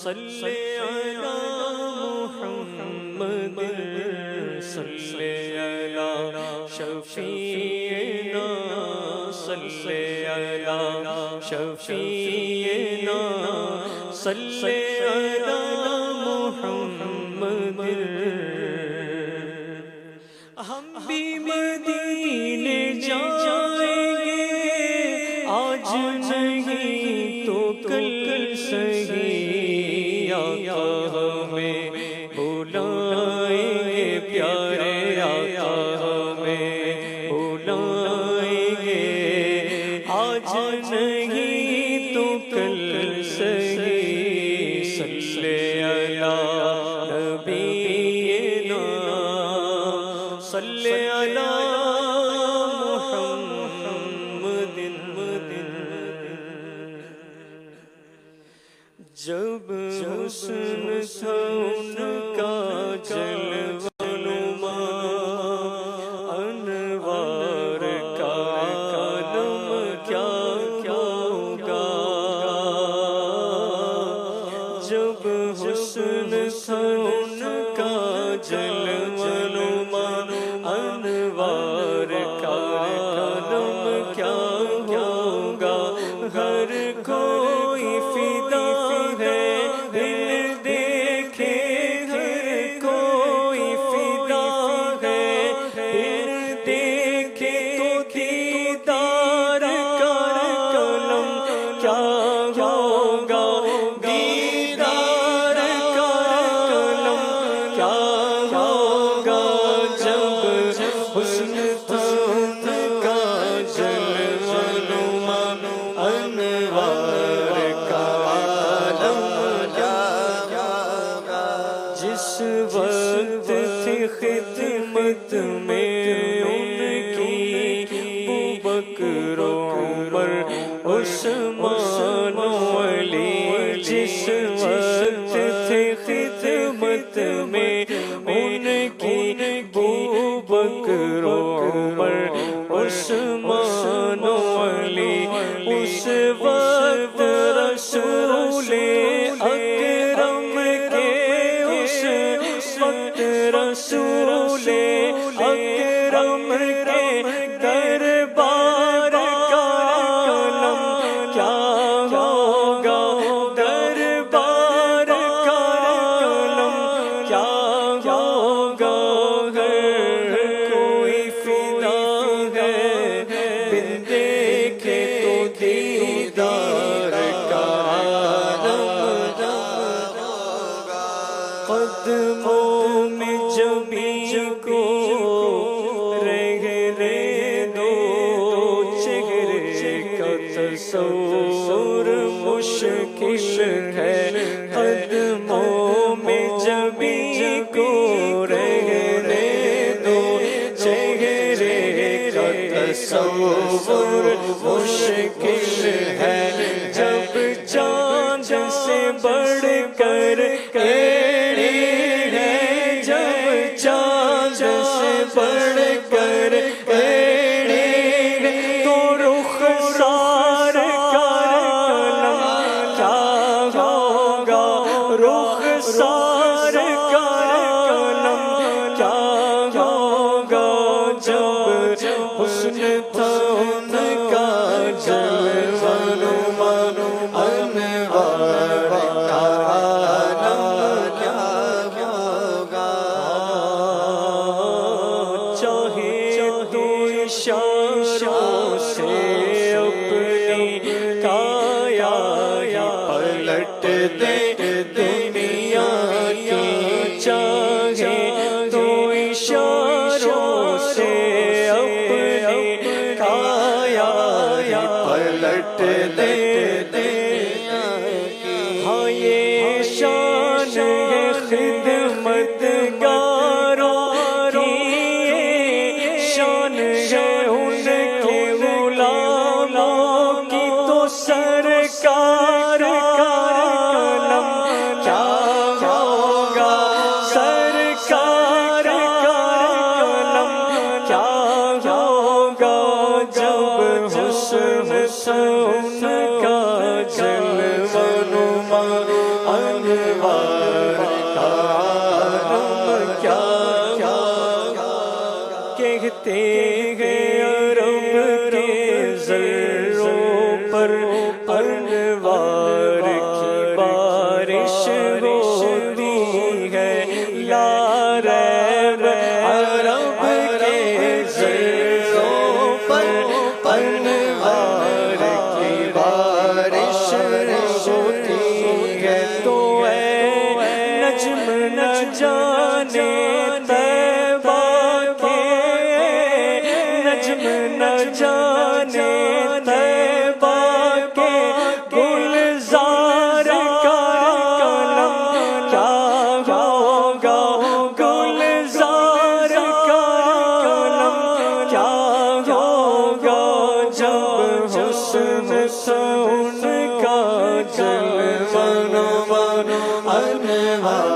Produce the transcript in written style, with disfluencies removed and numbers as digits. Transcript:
صلی علی محمد صلی علی شفیعنا صلی علی شفیعنا صلی علی محمد ہم بھی مدینے جائیں گے آج نہیں تو کل سہی آقا ہمیں بلائیں گے پیارے آقا ہمیں بلائیں گے آج نہیں تو کل سہی صلی علی نبینا صلی علی محمد جب حسن تھا ان کا جلوہ نما انوار کا عالم کیا ہوگا جب حسن تھا ان کا جلوہ نما انوار کا عالم کیا ہوگا ہر کوئی فدا ہے دل دیکھے ہر کوئی فدا ہے دل دیکھے تو دیدار کا کلم کیا ہوگا دیدار کا کلم کیا ہوگا جب حسن تھا ان کا جلوہ نما انوار کا عالم جس وقت تھی خدمت میں ان کی ابوبکر و عمر عثمان و علی جس وقت تھی خدمت میں ان کی ابوبکر و عمر عثمان و علی اس وقت رسول اکرم کے اس وقت رسول اکرم کے دربار کا عالم کیا ہوگا دربار کا عالم کیا ہوگا ہر کوئی فدا ہے بن دیکھے تو دیدار کا عالم قدموں میں جبھی کو رہنے دو چہرے کا تصور مشکل ہے قدموں میں جبھی کو رہنے دو چہرے کا تصور مشکل ہے جب چاند سے بڑھ کر بڑھ کر تو رخسار کا عالم کیا ہوگا رخسار کا عالم کیا ہوگا جب حسن تھا ان کا جلوہ نما انوار کا عالم کیا ہوگا اشاروں سے اپنی کایا پلٹ دے دنیا کی چاہے تو اشاروں سے اپنی کایا پلٹ دے ہاں یہ شان ہے خدمت گاروں کی شان ہے ان کے غلاموں کی تو سرکار کا عالم کیا ہوگا سرکار کا عالم کیا ہوگا جب حسن ان کا جلوہ نما کہتے ہیں عرب کے ذروں پر انوار کی بارش ہوتی ہے لا ریب عرب کے ذروں پر انوار کی بارش ہوتی ہے تو اے نجم نہ جانے طیبہ کے نجم نہ جانے طیبہ کے گلزار کا عالم کیا ہوگا گلزار کا عالم کیا ہوگا جب حسن سن کا جلوہ انوار